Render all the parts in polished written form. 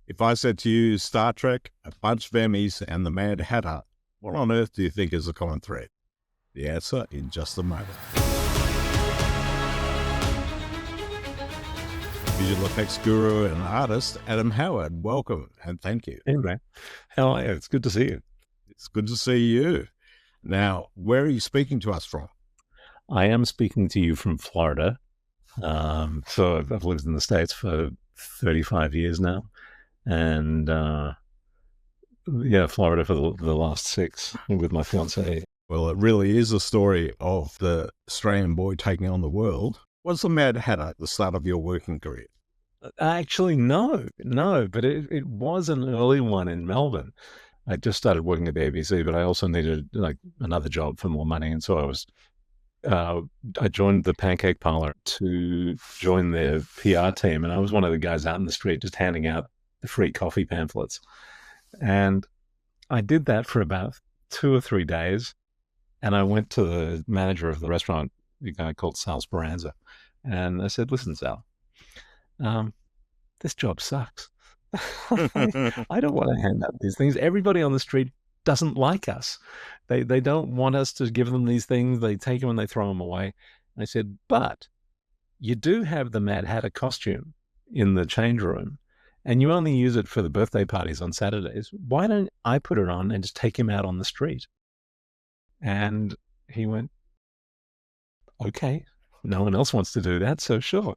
If I said to you Star Trek, a bunch of Emmys, and the Mad Hatter, what on earth do you think is the common thread? The answer in just a moment. Visual effects guru and artist Adam Howard, welcome and thank you. Hey, man. How are you? It's good to see you. It's good to see you. Now, where are you speaking to us from? I am speaking to you from Florida. So I've lived in the States for 35 years now. And Florida for the last 6 with my fiance. Well, it really is a story of the Australian boy taking on the world. What's the Mad Hatter at the start of your working career? Actually, no, but it was an early one in Melbourne. I just started working at the ABC, but I also needed like another job for more money. And so I joined the Pancake Parlor to join their PR team. And I was one of the guys out in the street just handing out the free coffee pamphlets. And I did that for about 2 or 3 days. And I went to the manager of the restaurant, a guy called Sal Speranza. And I said, listen, Sal, this job sucks. I don't want to hand out these things. Everybody on the street doesn't like us. They don't want us to give them these things. They take them and they throw them away. And I said, but you do have the Mad Hatter costume in the change room, and you only use it for the birthday parties on Saturdays. Why don't I put it on and just take him out on the street? And he went, okay, no one else wants to do that, so sure.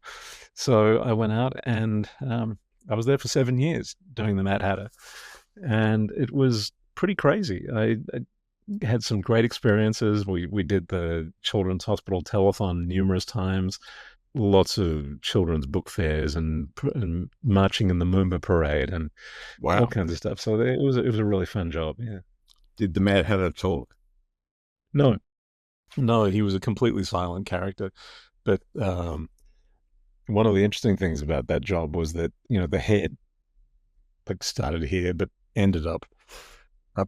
So I went out and I was there for 7 years doing the Mad Hatter. And it was pretty crazy. I had some great experiences. We did the Children's Hospital Telethon numerous times, lots of children's book fairs and marching in the Moomba Parade and all kinds of stuff. So it was a really fun job, yeah. Did the Mad Hatter talk? No, he was a completely silent character. But one of the interesting things about that job was that, the head like started here, but ended up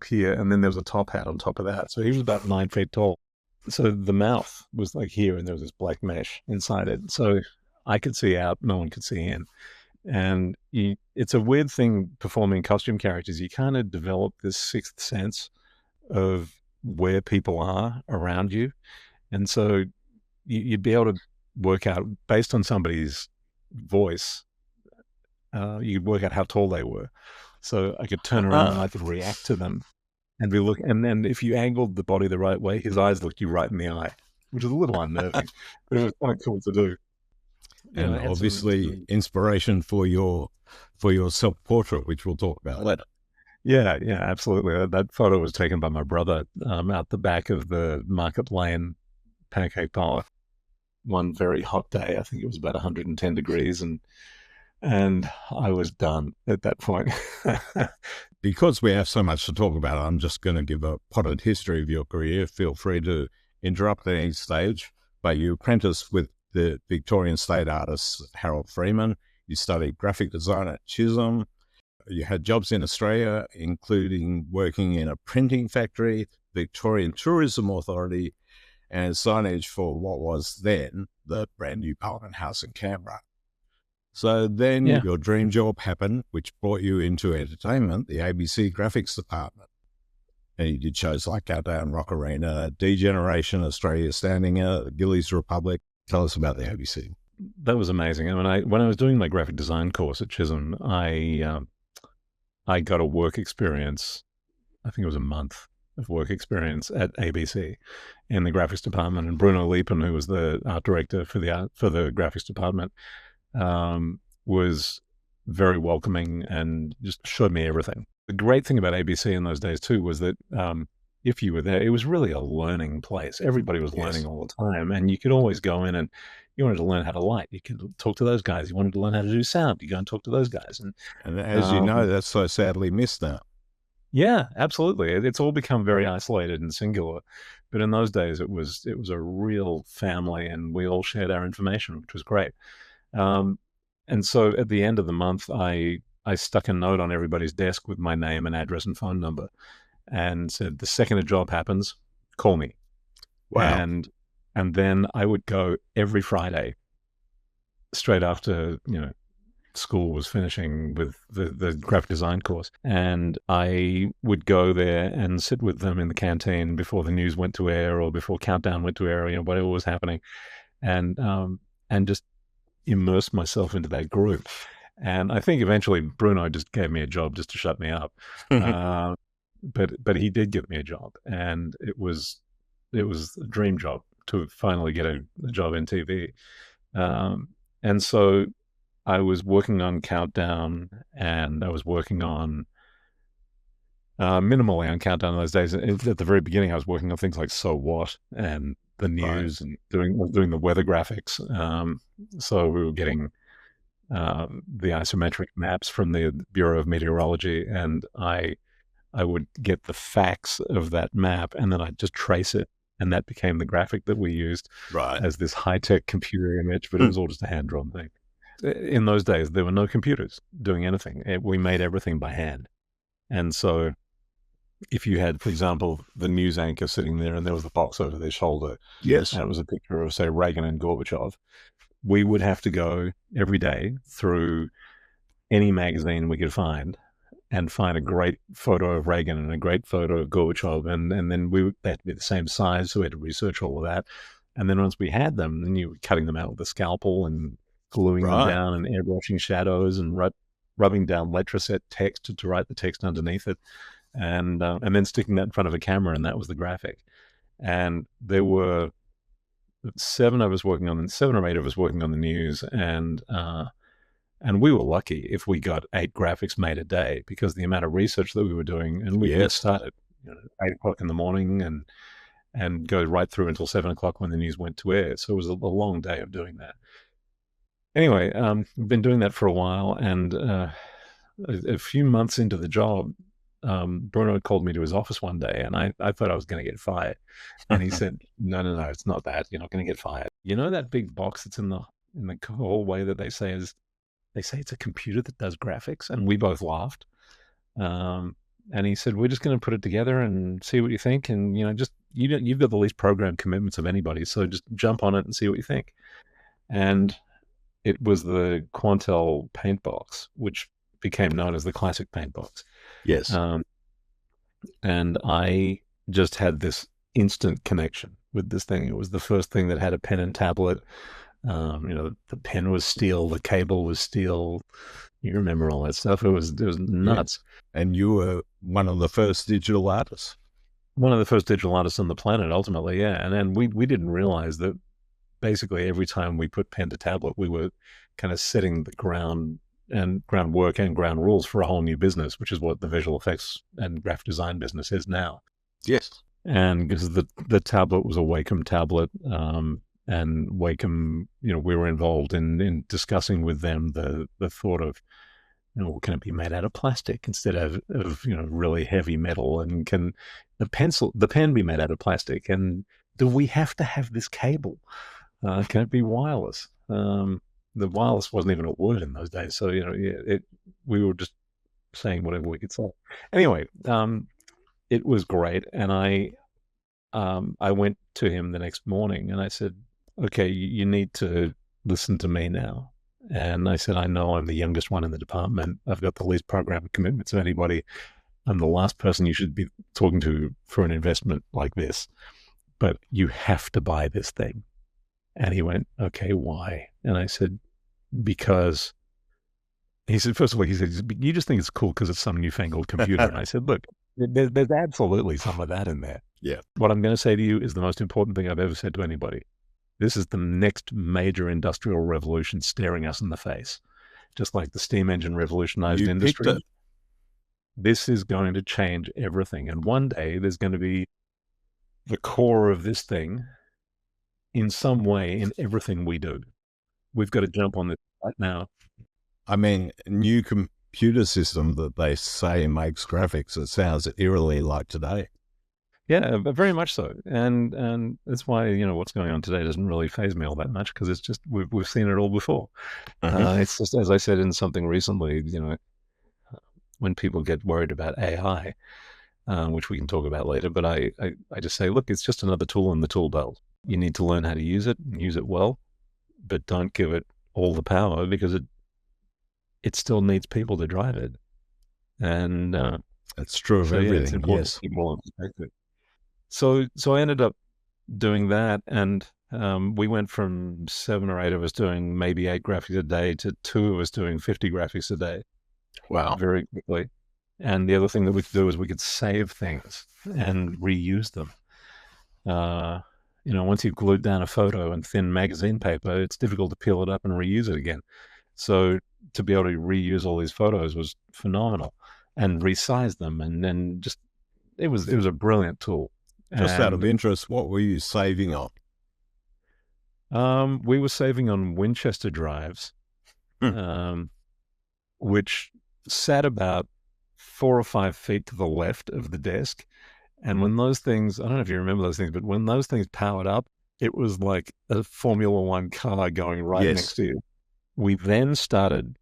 here. And then there was a top hat on top of that. So he was about 9 feet tall. So the mouth was like here, and there was this black mesh inside it. So I could see out, no one could see in. And it's a weird thing performing costume characters. You kind of develop this sixth sense of where people are around you. And so you'd be able to work out, based on somebody's voice, you'd work out how tall they were. So I could turn around and I could react to them and be looking. And then if you angled the body the right way, his eyes looked you right in the eye, which is a little unnerving, but it was quite cool to do. And obviously inspiration for your self-portrait, which we'll talk about later. Yeah, absolutely. That photo was taken by my brother out the back of the Market Lane Pancake Parlor one very hot day. I think it was about 110 degrees, and I was done at that point. Because we have so much to talk about, I'm just going to give a potted history of your career. Feel free to interrupt at any stage. But you apprenticed with the Victorian state artist Harold Freeman. You studied graphic design at Chisholm. You had jobs in Australia, including working in a printing factory, Victorian Tourism Authority, and signage for what was then the brand new Parliament House in Canberra. So then your dream job happened, which brought you into entertainment, the ABC graphics department. And you did shows like Countdown, Rock Arena, Degeneration, Australia Standing Out, Gillies Republic. Tell us about the ABC. That was amazing. I mean, when I was doing my graphic design course at Chisholm, I got a work experience. I think it was a month of work experience at ABC in the graphics department. And Bruno Liepen, who was the art director for the graphics department, was very welcoming and just showed me everything. The great thing about ABC in those days too was that if you were there, it was really a learning place. Everybody was learning all the time, and you could always go in and you wanted to learn how to light. You could talk to those guys. You wanted to learn how to do sound. You go and talk to those guys. And as you know, that's so sadly missed now. Yeah, absolutely. It's all become very isolated and singular. But in those days, it was a real family, and we all shared our information, which was great. And so at the end of the month, I stuck a note on everybody's desk with my name and address and phone number, and said, the second a job happens, call me. Wow. And then I would go every Friday, straight after school was finishing with the graphic design course, and I would go there and sit with them in the canteen before the news went to air or before Countdown went to air, whatever was happening, and just immerse myself into that group. And I think eventually Bruno just gave me a job just to shut me up. But he did give me a job, and it was a dream job to finally get a job in TV. And so I was working on Countdown, and I was working on minimally on Countdown those days. At the very beginning, I was working on things like So What and the news, and doing the weather graphics. So we were getting the isometric maps from the Bureau of Meteorology, and I would get the facts of that map, and then I'd just trace it, and that became the graphic that we used as this high-tech computer image, but it was all just a hand-drawn thing. In those days, there were no computers doing anything. We made everything by hand. And so if you had, for example, the news anchor sitting there and there was the box over their shoulder, yes, and it was a picture of, say, Reagan and Gorbachev, we would have to go every day through any magazine we could find and find a great photo of Reagan and a great photo of Gorbachev, and then they had to be the same size, so we had to research all of that. And then once we had them, then you were cutting them out with a scalpel and gluing them down and airbrushing shadows and rubbing down letraset text to write the text underneath it, and then sticking that in front of a camera, and that was the graphic. And there were 7 or 8 of us working on the news, and we were lucky if we got 8 graphics made a day, because the amount of research that we were doing, and we started 8 o'clock in the morning and go right through until 7 o'clock when the news went to air. So it was a long day of doing that. Anyway, I've been doing that for a while, and a few months into the job, Bruno called me to his office one day, and I thought I was going to get fired. And he said, no, it's not that. You're not going to get fired. You know that big box that's in the hallway that they say it's a computer that does graphics? And we both laughed. And he said, we're just going to put it together and see what you think. And, you've got the least program commitments of anybody, so just jump on it and see what you think. And it was the Quantel paint box, which became known as the classic paint box. Yes. And I just had this instant connection with this thing. It was the first thing that had a pen and tablet. The pen was steel, the cable was steel. You remember all that stuff. It was nuts. Yeah. And you were one of the first digital artists. One of the first digital artists on the planet, ultimately, yeah. And then we didn't realize that basically every time we put pen to tablet, we were kind of setting the groundwork and ground rules for a whole new business, which is what the visual effects and graphic design business is now. Yes. And because the tablet was a Wacom tablet, and Wacom, we were involved in discussing with them the thought of, can it be made out of plastic instead of really heavy metal? And can the pen be made out of plastic? And do we have to have this cable? Can it be wireless? The wireless wasn't even a word in those days. So, we were just saying whatever we could say. Anyway, it was great. And I went to him the next morning and I said, okay, you need to listen to me now. And I said, I know I'm the youngest one in the department. I've got the least program commitments of anybody. I'm the last person you should be talking to for an investment like this. But you have to buy this thing. And he went, okay, why? And I said, because he said, first of all, you just think it's cool because it's some newfangled computer. And I said, look, there's absolutely some of that in there. Yeah. What I'm going to say to you is the most important thing I've ever said to anybody. This is the next major industrial revolution staring us in the face. Just like the steam engine revolutionized industry. This is going to change everything. And one day there's going to be the core of this thing in some way in everything we do. We've got to jump on this right now. I mean, new computer system that they say makes graphics, it sounds eerily like today. Yeah, very much so. And that's why, what's going on today doesn't really faze me all that much, because it's just, we've seen it all before. It's just, as I said in something recently, when people get worried about AI, which we can talk about later, but I just say, look, it's just another tool in the tool belt. You need to learn how to use it and use it well, but don't give it all the power, because it still needs people to drive it. And That's true of so, yeah, it's everything. important Yes. to keep all in perspective. So I ended up doing that, and we went from 7 or 8 of us doing maybe 8 graphics a day to 2 of us doing 50 graphics a day Wow. very quickly. And the other thing that we could do is we could save things and reuse them. Once you've glued down a photo in thin magazine paper, it's difficult to peel it up and reuse it again. So to be able to reuse all these photos was phenomenal, and resize them, and then just it was a brilliant tool. Just out of And interest, what were you saving on? we were saving on Winchester drives, which sat about 4 or 5 feet to the left of the desk. And when those things, I don't know if you remember those things, but when those things powered up, it was like a Formula One car going right Yes. next to you. We then started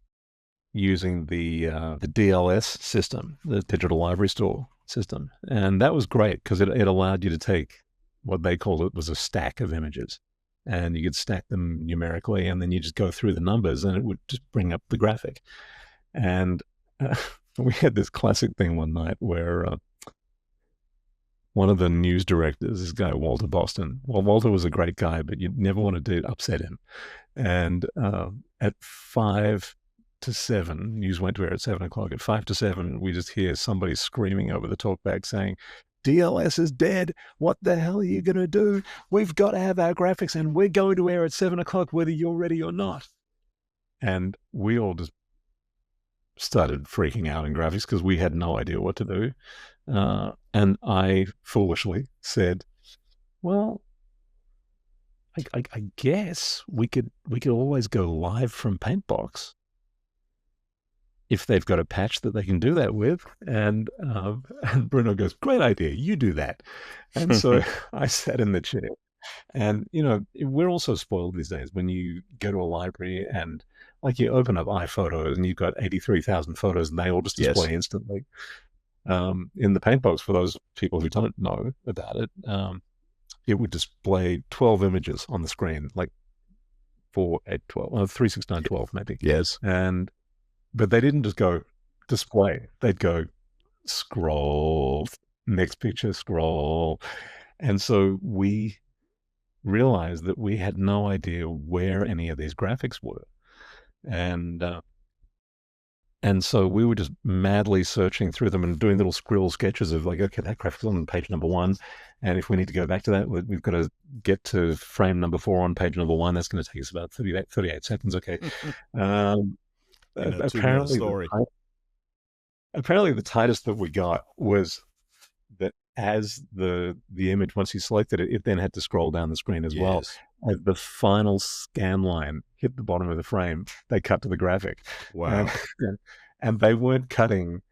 using the DLS system, the Digital Library Store system. And that was great because it allowed you to take what they called it was a stack of images. And you could stack them numerically, and then you just go through the numbers, and it would just bring up the graphic. And we had this classic thing one night where one of the news directors, this guy, Walter Boston. Well, Walter was a great guy, but you never wanted to upset him. And at 5 to 7, news went to air at 7 o'clock. At 5 to 7, we just hear somebody screaming over the talkback saying, DLS is dead. What the hell are you going to do? We've got to have our graphics, and we're going to air at 7 o'clock, whether you're ready or not. And we all just started freaking out in graphics because we had no idea what to do. And I foolishly said, well, I guess we could always go live from Paintbox if they've got a patch that they can do that with. And Bruno goes, great idea, you do that. And so I sat in the chair. And, we're also spoiled these days when you go to a library and like you open up iPhotos and you've got 83,000 photos and they all just display instantly. In the Paintbox, for those people who don't know about it, it would display 12 images on the screen, like 4, 8, 12, 3, 6, 9, 12 maybe. Yes. But they didn't just go display. They'd go scroll, next picture, scroll. And so we realized that we had no idea where any of these graphics were. And so we were just madly searching through them and doing little scribble sketches of like, okay, that graphic's on page number 1. And if we need to go back to that, we've got to get to frame number 4 on page number 1. That's going to take us about 38 seconds. Okay. Apparently, the tightest that we got was that as the image, once you selected it, it then had to scroll down the screen as well. As the final scan line hit the bottom of the frame, they cut to the graphic. Wow. And they weren't cutting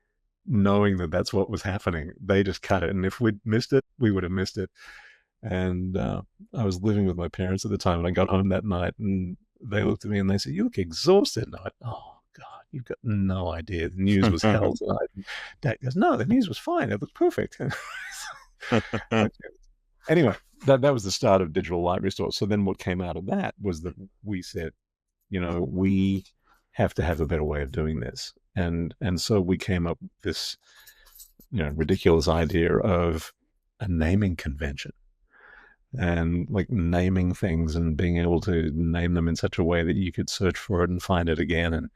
knowing that that's what was happening. They just cut it. And if we'd missed it, we would have missed it. And I was living with my parents at the time, and I got home that night, and they looked at me and they said, you look exhausted. And I went, oh, God, you've got no idea. The news was hell tonight. And Dad goes, no, the news was fine. It looked perfect. Anyway, that was the start of Digital Library Store. So then what came out of that was that we said, we have to have a better way of doing this. And so we came up with this, ridiculous idea of a naming convention, and like naming things and being able to name them in such a way that you could search for it and find it again.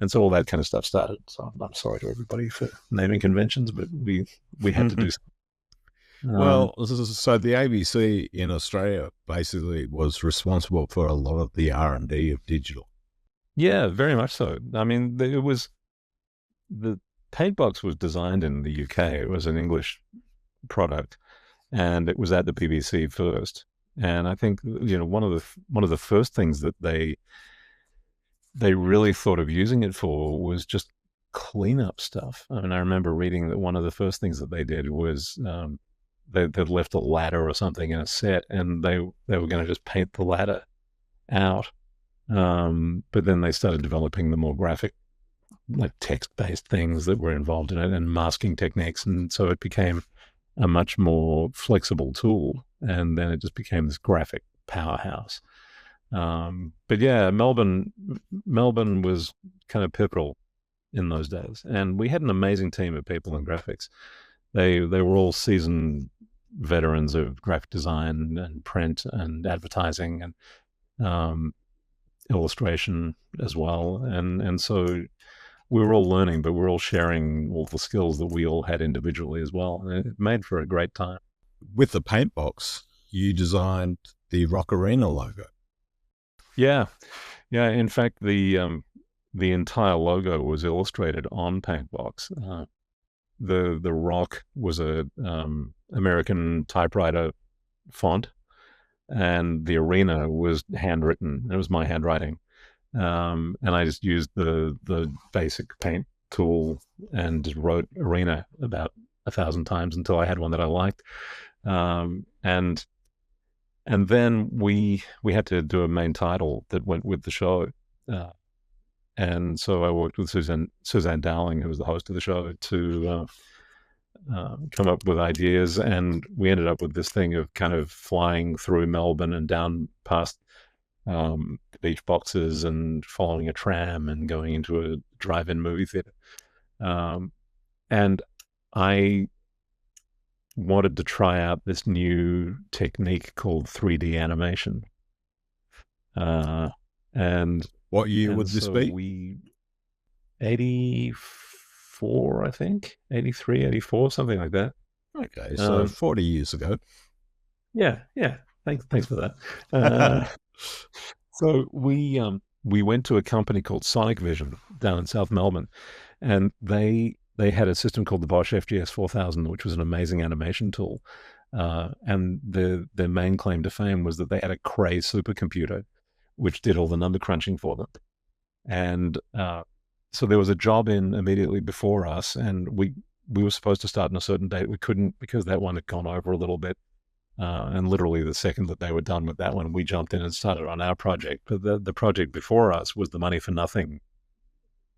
And so all that kind of stuff started. So I'm sorry to everybody for naming conventions, but we had to do something. Well, so the ABC in Australia basically was responsible for a lot of the R&D of digital. Yeah, very much so. I mean, the Paintbox was designed in the UK. It was an English product, and it was at the BBC first. And I think one of the first things that they really thought of using it for was just cleanup stuff. I mean, I remember reading that one of the first things that they did was they'd left a ladder or something in a set, and they were going to just paint the ladder out. But then they started developing the more graphic, like text-based things that were involved in it, and masking techniques, and so it became a much more flexible tool. And then it just became this graphic powerhouse. But yeah, Melbourne was kind of pivotal in those days, and we had an amazing team of people in graphics. They were all seasoned veterans of graphic design and print and advertising and illustration as well, and so we were all learning, but we were all sharing all the skills that we all had individually as well. And it made for a great time. With the paint box, you designed the Rock Arena logo. Yeah, yeah. In fact, the entire logo was illustrated on Paintbox. The Rock was a American typewriter font, and the Arena was handwritten. It was my handwriting, and I just used the basic paint tool and just wrote Arena about 1,000 times until I had one that I liked. And then we had to do a main title that went with the show. And so I worked with Suzanne Dowling, who was the host of the show, to come up with ideas, and we ended up with this thing of kind of flying through Melbourne and down past beach boxes and following a tram and going into a drive-in movie theater. And I wanted to try out this new technique called 3D animation. And what year would this be? 84, I think. 83, 84, something like that. Okay, so 40 years ago. Yeah. Thanks for that. So we went to a company called Sonic Vision down in South Melbourne, and they had a system called the Bosch FGS 4000, which was an amazing animation tool. And their main claim to fame was that they had a Cray supercomputer, which did all the number crunching for them. And so there was a job in immediately before us, and we were supposed to start on a certain date. We couldn't because that one had gone over a little bit. And literally the second that they were done with that one, we jumped in and started on our project. But the project before us was the Money for Nothing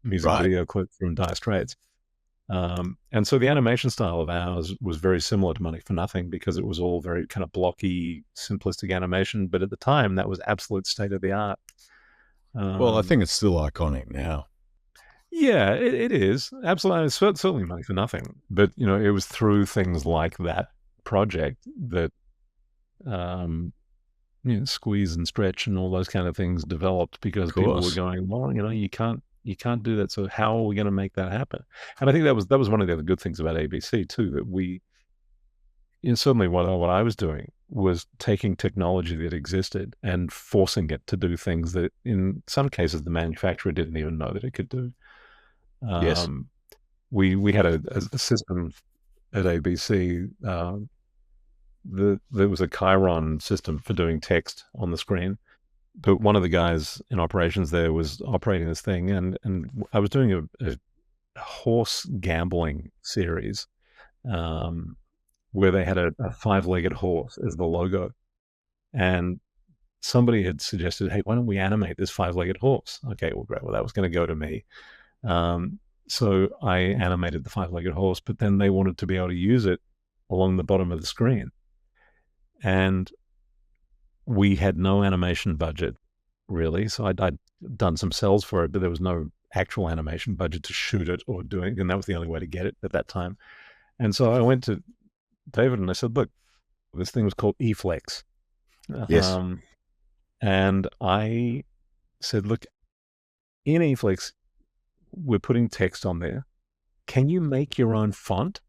music video clip from Dire Straits. And so the animation style of ours was very similar to Money for Nothing because it was all very kind of blocky, simplistic animation. But at the time, that was absolute state of the art. Well, I think it's still iconic now. Yeah, it is. Absolutely. It's certainly Money for Nothing. But, it was through things like that project that Squeeze and Stretch and all those kind of things developed because people were going, well, you can't do that. So how are we going to make that happen? And I think that was one of the other good things about ABC too, that we, certainly what I was doing was taking technology that existed and forcing it to do things that in some cases the manufacturer didn't even know that it could do. Yes. We had a system at ABC. There was a Chiron system for doing text on the screen, but one of the guys in operations there was operating this thing, and I was doing a horse gambling series where they had a 5-legged horse as the logo, and somebody had suggested, hey, why don't we animate this 5-legged horse? Okay, well, great. Well, that was going to go to me. So I animated the 5-legged horse, but then they wanted to be able to use it along the bottom of the screen. And we had no animation budget, really. So I'd done some cells for it, but there was no actual animation budget to shoot it or do it. And that was the only way to get it at that time. And so I went to David and I said, look, this thing was called eFlex. Yes. And I said, look, in eFlex, we're putting text on there. Can you make your own font?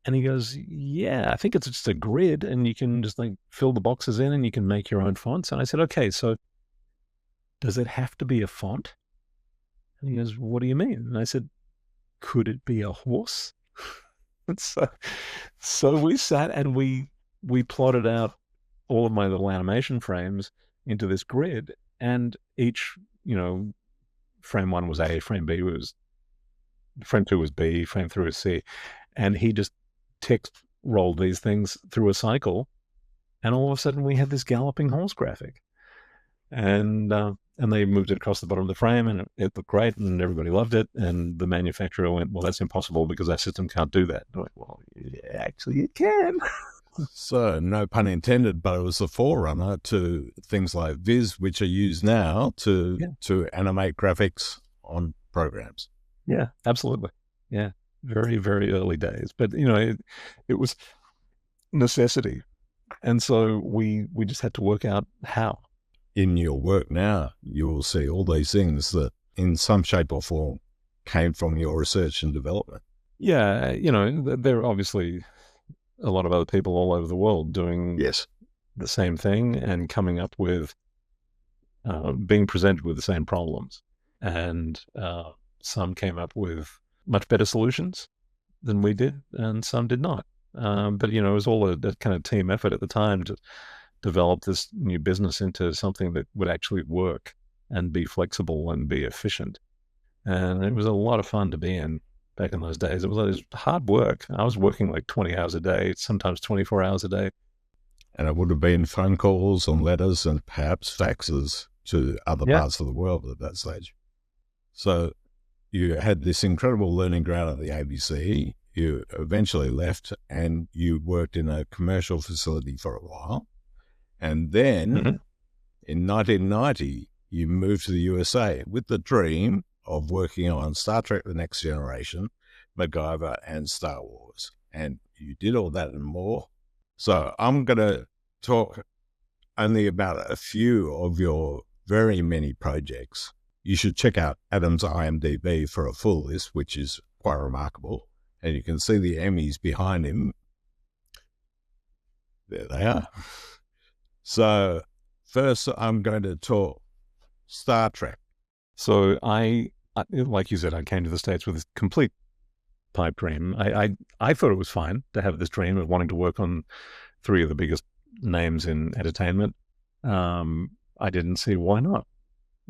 And he goes, yeah, I think it's just a grid and you can just fill the boxes in and you can make your own fonts. And I said, okay, so does it have to be a font? And he goes, what do you mean? And I said, could it be a horse? And so we sat and we plotted out all of my little animation frames into this grid, and each, frame 1 was A, frame 2 was B, frame 3 was C. And he just text rolled these things through a cycle, and all of a sudden we had this galloping horse graphic, and they moved it across the bottom of the frame, and it looked great, and everybody loved it. And the manufacturer went, well, that's impossible because our system can't do that. And I went, well, yeah, actually it can. So, no pun intended, but it was the forerunner to things like Viz, which are used now to Yeah. to animate graphics on programs. Yeah, absolutely. Yeah, very, very early days. But, it was necessity. And so we just had to work out how. In your work now, you will see all these things that in some shape or form came from your research and development. Yeah, there are obviously a lot of other people all over the world doing Yes. the same thing and coming up with, being presented with the same problems. And some came up with much better solutions than we did, and some did not. But, it was all a kind of team effort at the time to develop this new business into something that would actually work and be flexible and be efficient. And it was a lot of fun to be in back in those days. It was hard work. I was working like 20 hours a day, sometimes 24 hours a day. And it would have been phone calls and letters and perhaps faxes to other Yeah. parts of the world at that stage. So you had this incredible learning ground at the ABC. You eventually left and you worked in a commercial facility for a while. And then Mhm. in 1990, you moved to the USA with the dream of working on Star Trek The Next Generation, MacGyver, and Star Wars. And you did all that and more. So I'm going to talk only about a few of your very many projects. You should check out Adam's IMDb for a full list, which is quite remarkable. And you can see the Emmys behind him. There they are. So first, I'm going to talk Star Trek. So I, like you said, I came to the States with this complete pipe dream. I thought it was fine to have this dream of wanting to work on three of the biggest names in entertainment. I didn't see why not.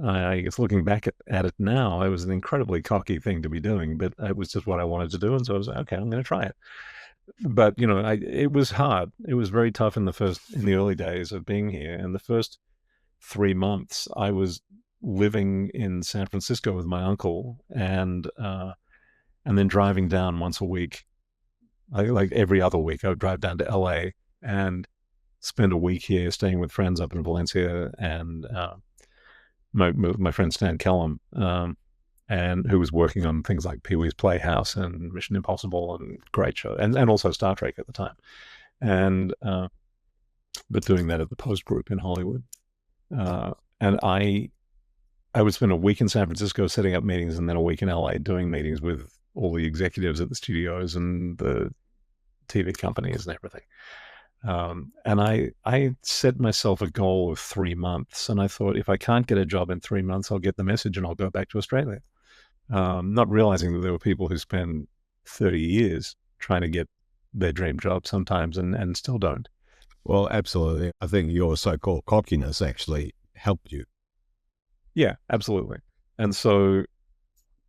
I guess looking back at it now, it was an incredibly cocky thing to be doing, but it was just what I wanted to do. And so I was like, okay, I'm going to try it. But, it was hard. It was very tough in the early days of being here. And the first 3 months, I was living in San Francisco with my uncle and then driving down once a week. Like every other week, I would drive down to LA and spend a week here staying with friends up in Valencia and my friend Stan Kellum, and who was working on things like Pee Wee's Playhouse and Mission Impossible and great show, and also Star Trek at the time, and but doing that at the Post Group in Hollywood, and I would spend a week in San Francisco setting up meetings, and then a week in LA doing meetings with all the executives at the studios and the TV companies and everything. And I set myself a goal of 3 months, and I thought if I can't get a job in 3 months, I'll get the message and I'll go back to Australia. Not realizing that there were people who spend 30 years trying to get their dream job sometimes and still don't. Well, absolutely. I think your so-called cockiness actually helped you. Yeah, absolutely. And so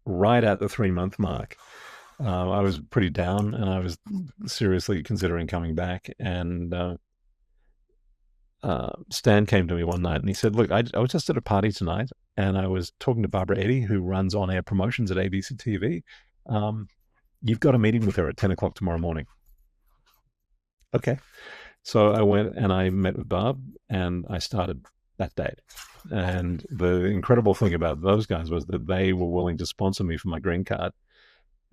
right at the 3-month mark, I was pretty down and I was seriously considering coming back. And Stan came to me one night and he said, look, I was just at a party tonight and I was talking to Barbara Eddy, who runs on-air promotions at ABC TV. You've got a meeting with her at 10 o'clock tomorrow morning. Okay. So I went and I met with Barb and I started that day. And the incredible thing about those guys was that they were willing to sponsor me for my green card.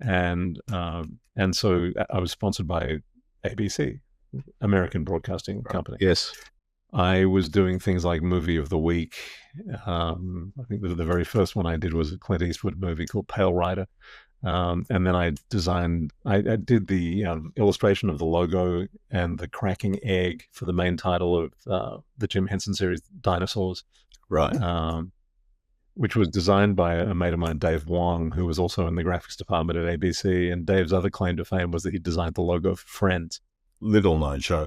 And so I was sponsored by ABC, American Broadcasting Company. Yes. I was doing things like Movie of the Week. I think the very first one I did was a Clint Eastwood movie called Pale Rider. And then I did the illustration of the logo and the cracking egg for the main title of the Jim Henson series, Dinosaurs. Right. Which was designed by a mate of mine, Dave Wong, who was also in the graphics department at ABC. And Dave's other claim to fame was that he designed the logo for Friends. Little known show.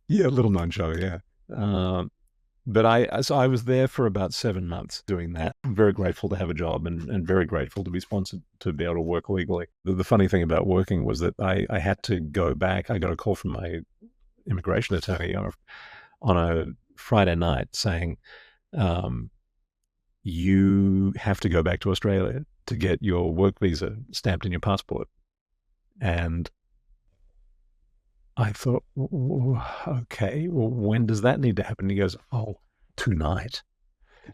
Yeah, little known show, yeah. But I was there for about 7 months doing that. I'm very grateful to have a job and very grateful to be sponsored to be able to work legally. The funny thing about working was that I had to go back. I got a call from my immigration attorney on a Friday night saying, you have to go back to Australia to get your work visa stamped in your passport. And I thought, okay, well, when does that need to happen? He goes, oh, tonight.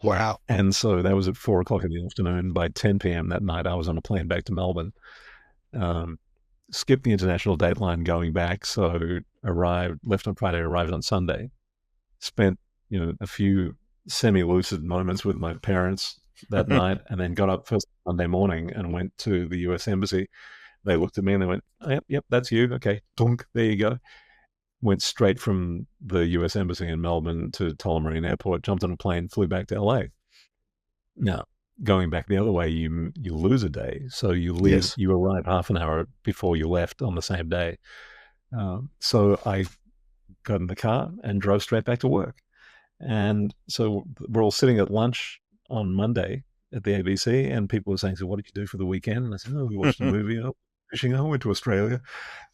Wow. And so that was at 4 o'clock in the afternoon. By 10 p.m. that night, I was on a plane back to Melbourne. Skipped the international dateline going back. So left on Friday, arrived on Sunday. Spent, a few semi-lucid moments with my parents that night, and then got up first Monday morning and went to the US Embassy. They looked at me and they went, oh, yep, that's you. Okay, dunk, there you go. Went straight from the US Embassy in Melbourne to Tullamarine Airport, jumped on a plane, flew back to LA. Now, going back the other way, you lose a day. So you leave, Yes. you arrive half an hour before you left on the same day. So I got in the car and drove straight back to work. And so we're all sitting at lunch on Monday at the ABC, and people were saying, so what did you do for the weekend? And I said, oh, we watched a movie, fishing, I went to Australia.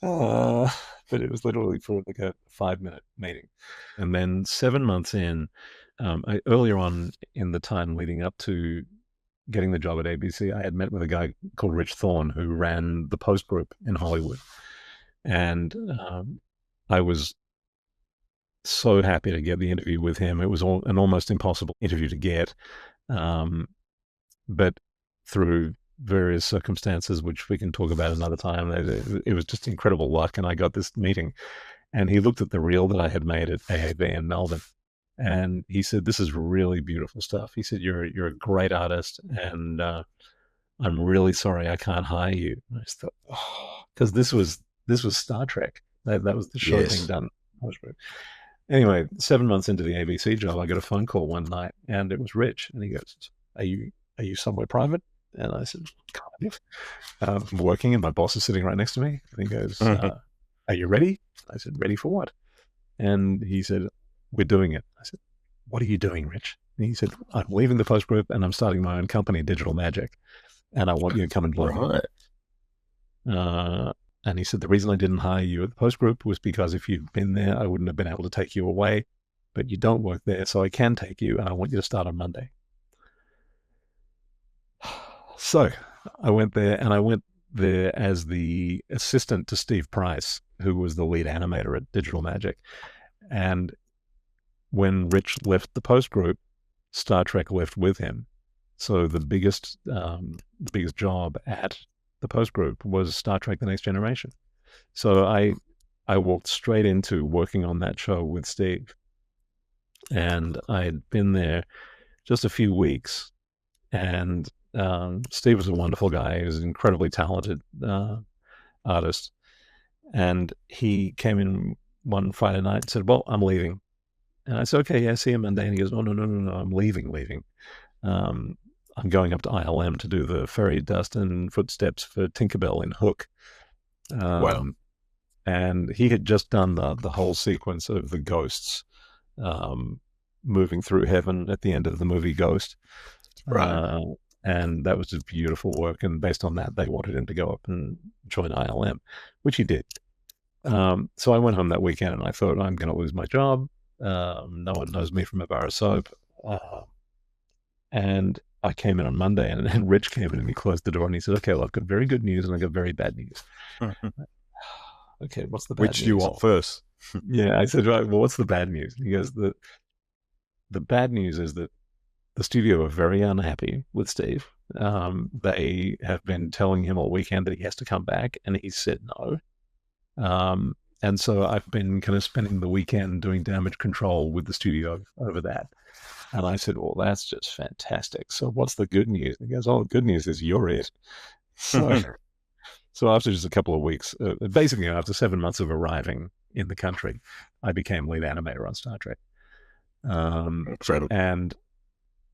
But it was literally for like a 5-minute meeting. And then 7 months in, earlier on in the time leading up to getting the job at ABC, I had met with a guy called Rich Thorne, who ran the Post Group in Hollywood. And I was so happy to get the interview with him. It was an almost impossible interview to get. But through various circumstances, which we can talk about another time, it was just incredible luck. And I got this meeting, and he looked at the reel that I had made at AAB in Melbourne, and he said, this is really beautiful stuff. He said, you're a great artist, and I'm really sorry I can't hire you. And I just thought, because this was Star Trek. That was the show being done. Anyway, 7 months into the ABC job, I got a phone call one night, and it was Rich, and he goes, are you somewhere private? And I said, kind of. I'm working, and my boss is sitting right next to me. And he goes, are you ready? I said, ready for what? And he said, we're doing it. I said, what are you doing, Rich? And he said, I'm leaving the Post Group, and I'm starting my own company, Digital Magic, and I want you to come and join me. And he said, the reason I didn't hire you at the Post Group was because if you'd been there, I wouldn't have been able to take you away. But you don't work there, so I can take you, and I want you to start on Monday. So I went there, and I went there as the assistant to Steve Price, who was the lead animator at Digital Magic. And when Rich left the Post Group, Star Trek left with him. So the biggest job at the Post Group was Star Trek: The Next Generation. So I walked straight into working on that show with Steve, and I had been there just a few weeks, and Steve was a wonderful guy. He was an incredibly talented artist, and he came in one Friday night and said, well, I'm leaving. And I said, okay, yeah, see you Monday. And he goes, oh, no, I'm leaving. I'm going up to ILM to do the fairy dust and footsteps for Tinkerbell in Hook. Wow. And he had just done the whole sequence of the ghosts moving through heaven at the end of the movie Ghost. Right. And that was just beautiful work. And based on that, they wanted him to go up and join ILM, which he did. So I went home that weekend, and I thought, I'm going to lose my job. No one knows me from a bar of soap. And I came in on Monday, and Rich came in and he closed the door, and he said, okay, well, I've got very good news and I've got very bad news. Okay, what's the bad news? Which do you want first? Yeah, I said, right, well, what's the bad news? And he goes, the bad news is that the studio are very unhappy with Steve. They have been telling him all weekend that he has to come back, and he said no. And so I've been kind of spending the weekend doing damage control with the studio over that. And I said, well, that's just fantastic. So what's the good news? And he goes, oh, the good news is you're it. So, so after just a couple of weeks, basically after 7 months of arriving in the country, I became lead animator on Star Trek. Incredible.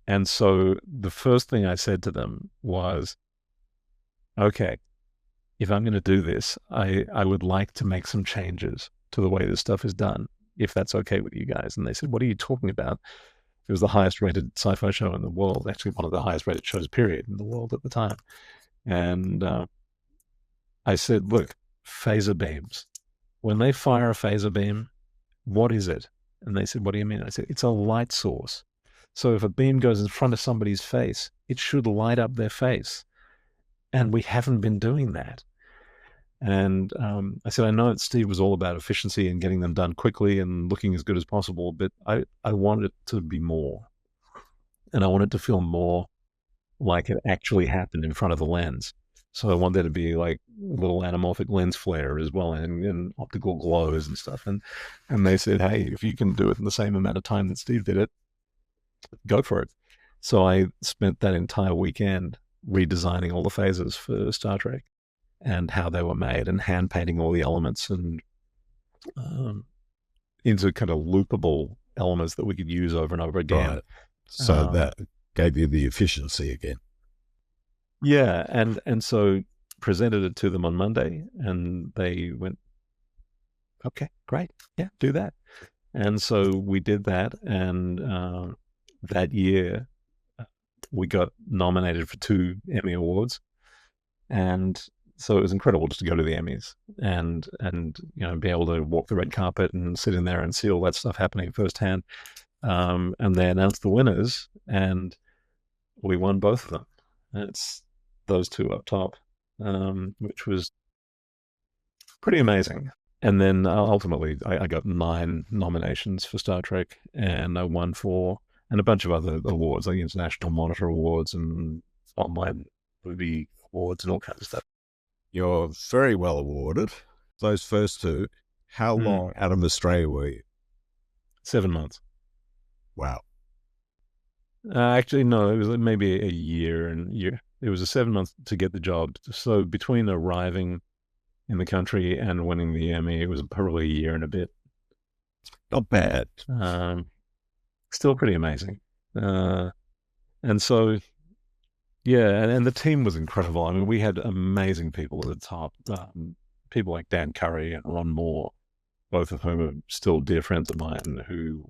And so the first thing I said to them was, okay, if I'm going to do this, I would like to make some changes to the way this stuff is done, if that's okay with you guys. And they said, what are you talking about? It was the highest rated sci-fi show in the world, actually one of the highest rated shows, period, in the world at the time. And I said, look, phaser beams. When they fire a phaser beam, what is it? And they said, what do you mean? I said, it's a light source. So if a beam goes in front of somebody's face, it should light up their face. And we haven't been doing that. And I said, I know that Steve was all about efficiency and getting them done quickly and looking as good as possible, but I wanted it to be more. And I wanted to feel more like it actually happened in front of the lens. So I want there to be like little anamorphic lens flare as well, and optical glows and stuff. And they said, hey, if you can do it in the same amount of time that Steve did it, go for it. So I spent that entire weekend redesigning all the phases for Star Trek and how they were made, and hand painting all the elements and into kind of loopable elements that we could use over and over again. Right. So that gave you the efficiency again. Yeah, and so presented it to them on Monday, and they went, okay, great, yeah, do that. And so we did that, and that year we got nominated for 2 Emmy Awards, and so it was incredible just to go to the Emmys and be able to walk the red carpet and sit in there and see all that stuff happening firsthand. And they announced the winners, and we won both of them. And it's those 2 up top, which was pretty amazing. And then ultimately, I got 9 nominations for Star Trek, and I won 4, and a bunch of other awards, like International Monitor Awards and Online Movie Awards and all kinds of stuff. You're very well awarded. Those first 2, how long out of Australia were you? 7 months. Wow. Actually, no, it was maybe a year. It was a 7 months to get the job. So between arriving in the country and winning the Emmy, it was probably a year and a bit. Not bad. Still pretty amazing. And so, yeah, and the team was incredible. I mean, we had amazing people at the top. People like Dan Curry and Ron Moore, both of whom are still dear friends of mine, who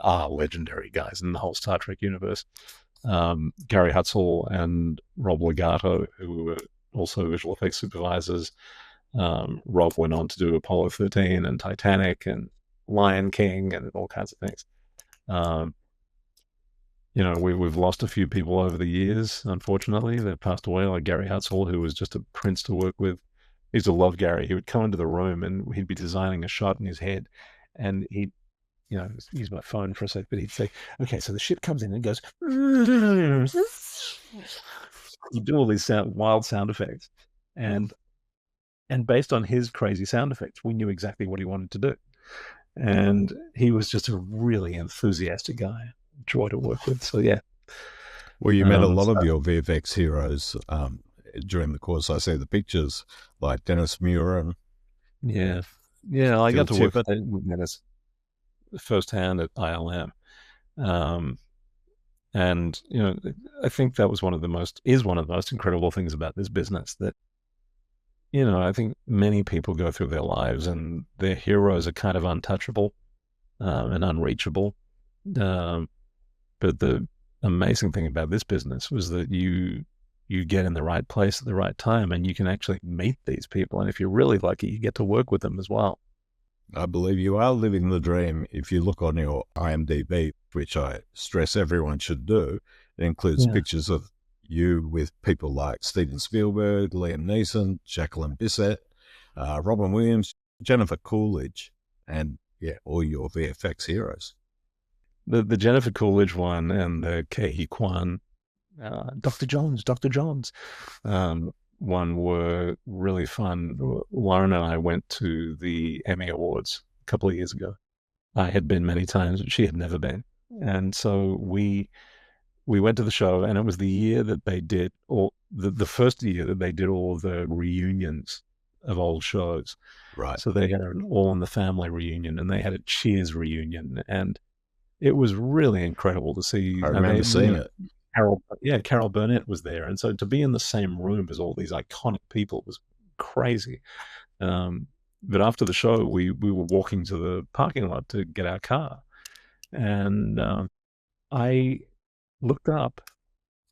are legendary guys in the whole Star Trek universe. Gary Hutzel and Rob Legato, who were also visual effects supervisors. Rob went on to do Apollo 13 and Titanic and Lion King and all kinds of things. We've lost a few people over the years, unfortunately. They've passed away, like Gary Hutzel, who was just a prince to work with. I used to love Gary. He would come into the room and he'd be designing a shot in his head, and he'd, use my phone for a sec, but he'd say, okay, so the ship comes in and goes, he'd do all these wild sound effects. And based on his crazy sound effects, we knew exactly what he wanted to do. And he was just a really enthusiastic guy, joy to work with. So, yeah. Well, you met a lot of your VFX heroes during the course. I see the pictures, like Dennis Muir. Yeah, I got to work with Dennis firsthand at ILM. And, I think that was one of the most incredible things about this business, that, I think many people go through their lives and their heroes are kind of untouchable and unreachable. But the amazing thing about this business was that you get in the right place at the right time, and you can actually meet these people. And if you're really lucky, you get to work with them as well. I believe you are living the dream. If you look on your IMDb, which I stress everyone should do, it includes pictures of you with people like Steven Spielberg, Liam Neeson, Jacqueline Bisset, Robin Williams, Jennifer Coolidge, and all your VFX heroes. The Jennifer Coolidge one and the Kehi Quan, Dr. Jones one were really fun. Lauren and I went to the Emmy Awards a couple of years ago. I had been many times, but she had never been. And so we went to the show, and it was the year that they did the first year that they did all the reunions of old shows. Right. So they had an All in the Family reunion, and they had a Cheers reunion, and it was really incredible to see. I remember seeing it. Carol Burnett was there, and so to be in the same room as all these iconic people was crazy. But after the show, we were walking to the parking lot to get our car, and I looked up,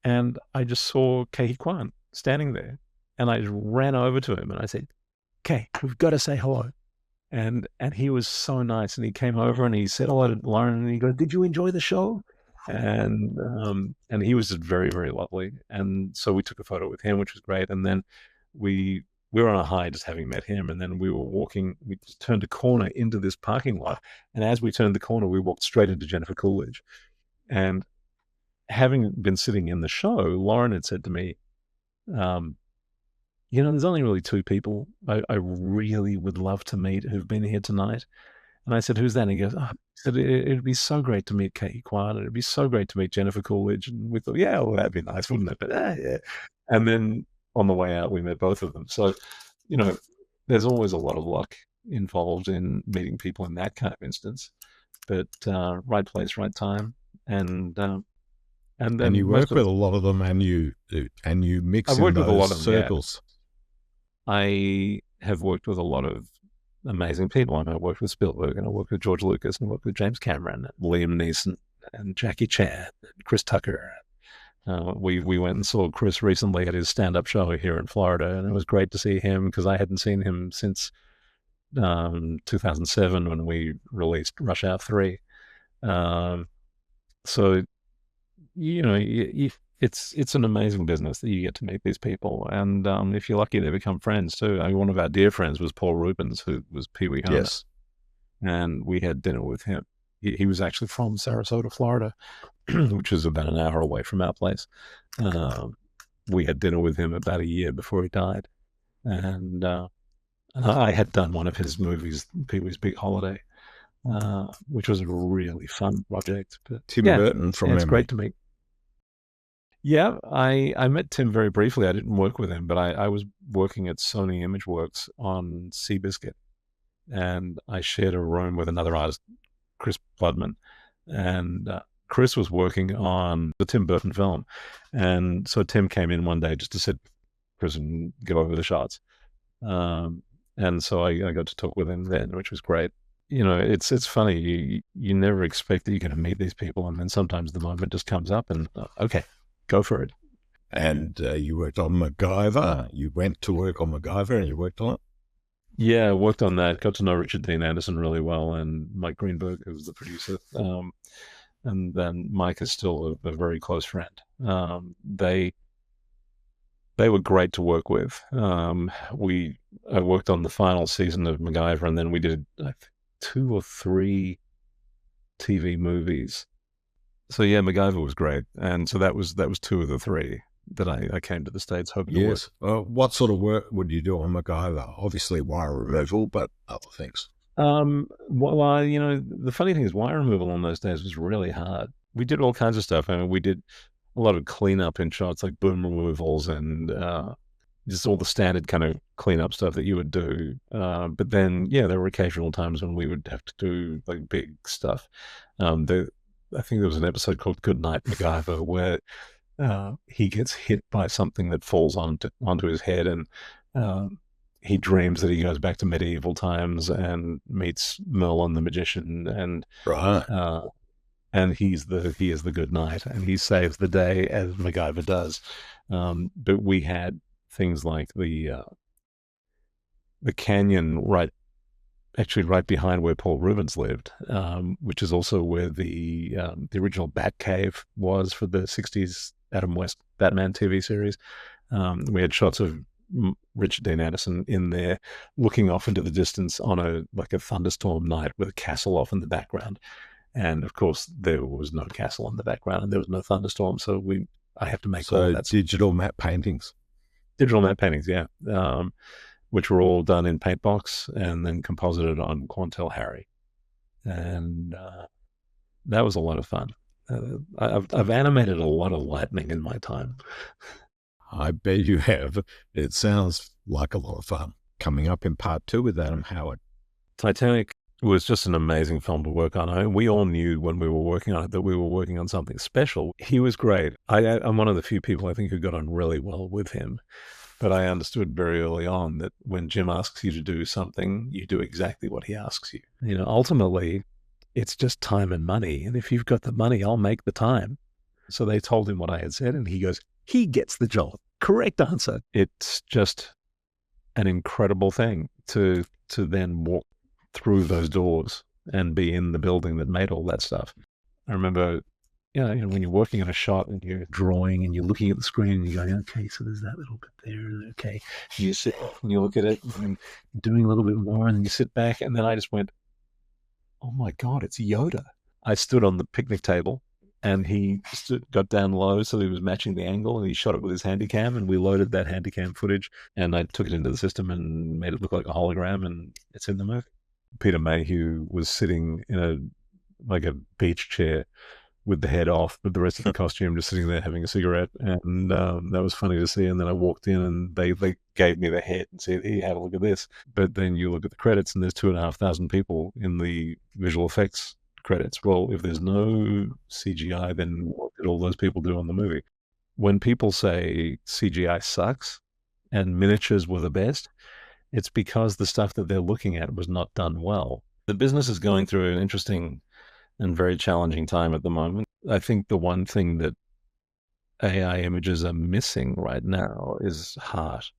and I just saw Kehi Quan standing there, and I just ran over to him and I said, "Okay, we've got to say hello." And he was so nice, and he came over and he said hello to Lauren, and he goes, "Did you enjoy the show?" And he was just very, very lovely. And so we took a photo with him, which was great. And then we we were on a high just having met him, and then we just turned a corner into this parking lot, and as we turned the corner, we walked straight into Jennifer Coolidge. And having been sitting in the show, Lauren had said to me, there's only really two people I really would love to meet who've been here tonight. And I said, who's that? And he goes, he said, it'd be so great to meet Quan, and it'd be so great to meet Jennifer Coolidge. And we thought, yeah, well, that'd be nice, wouldn't it? But yeah. And then on the way out, we met both of them. So, there's always a lot of luck involved in meeting people in that kind of instance. But right place, right time. And then you work with a lot of them, and you mix in those circles. Yeah. I have worked with a lot of amazing people. I worked with Spielberg, and I worked with George Lucas, and I worked with James Cameron, and Liam Neeson, and Jackie Chan, and Chris Tucker. We went and saw Chris recently at his stand-up show here in Florida, and it was great to see him because I hadn't seen him since 2007 when we released Rush Hour 3. So, it's an amazing business that you get to meet these people, and if you're lucky, they become friends too. One of our dear friends was Paul Rubens, who was Pee Wee Herman. Yes, and we had dinner with him. He was actually from Sarasota, Florida, which is about an hour away from our place. We had dinner with him about a year before he died, and I had done one of his movies, Pee Wee's Big Holiday, which was a really fun project. But Tim Burton from it's great to meet. Yeah, I met Tim very briefly. I didn't work with him, but I was working at Sony ImageWorks on Seabiscuit, and I shared a room with another artist, Chris Bloodman, and Chris was working on the Tim Burton film, and so Tim came in one day just to sit Chris and go over the shots, and so I got to talk with him then, which was great. It's funny. You never expect that you're going to meet these people, and then sometimes the moment just comes up, and okay, go for it. And you worked on MacGyver. You went to work on MacGyver, and you worked on it. Yeah, I worked on that. Got to know Richard Dean Anderson really well, and Mike Greenberg, who was the producer. And then Mike is still a very close friend. They were great to work with. I worked on the final season of MacGyver, and then we did 2 or 3 TV movies. So yeah, MacGyver was great, and so that was 2 of the 3 that I came to the States hoping to work. What sort of work would you do on MacGyver? Obviously wire removal, but other things. Well, the funny thing is wire removal on those days was really hard. We did all kinds of stuff. I mean, we did a lot of cleanup in shots, like boom removals and just all the standard kind of cleanup stuff that you would do. But then, there were occasional times when we would have to do like big stuff. I think there was an episode called Good Night MacGyver where he gets hit by something that falls onto his head, and he dreams that he goes back to medieval times and meets Merlin the magician, and right. And he is the good knight, and he saves the day as MacGyver does. But we had things like the canyon right behind where Paul Rubens lived, which is also where the original Batcave was for the 60s Adam West Batman TV series. We had shots of Richard Dean Anderson in there looking off into the distance on a thunderstorm night with a castle off in the background. And of course there was no castle in the background and there was no thunderstorm. So I have to make all that. Digital matte paintings. Digital matte paintings, yeah. Which were all done in Paintbox and then composited on Quantel Harry. And that was a lot of fun. I've animated a lot of lightning in my time. I bet you have. It sounds like a lot of fun. Coming up in part 2 with Adam Howard. Titanic was just an amazing film to work on. I mean, we all knew when we were working on it that we were working on something special. He was great. I'm one of the few people I think who got on really well with him. But I understood very early on that when Jim asks you to do something, you do exactly what he asks you. Ultimately, it's just time and money. And if you've got the money, I'll make the time. So they told him what I had said, and he goes, he gets the job. Correct answer. It's just an incredible thing to then walk through those doors and be in the building that made all that stuff. I remember when you're working on a shot and you're drawing and you're looking at the screen and you're going, okay, so there's that little bit there. Okay. You sit and you look at it and doing a little bit more, and then you sit back. And then I just went, oh my God, it's Yoda. I stood on the picnic table and he got down low so he was matching the angle, and he shot it with his Handycam, and we loaded that Handycam footage and I took it into the system and made it look like a hologram, and it's in the movie. Peter Mayhew was sitting in a beach chair with the head off, but the rest of the costume just sitting there having a cigarette, and that was funny to see. And then I walked in and they gave me the head and said, "Here, have a look at this." But then you look at the credits and there's 2,500 people in the visual effects credits. Well, if there's no CGI, then what did all those people do on the movie? When people say CGI sucks and miniatures were the best, it's because the stuff that they're looking at was not done well. The business is going through an interesting and very challenging time at the moment. I think the one thing that AI images are missing right now is heart.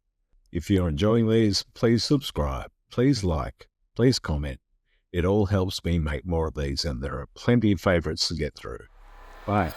If you're enjoying these, please subscribe, please like, please comment. It all helps me make more of these, and there are plenty of favorites to get through. Bye.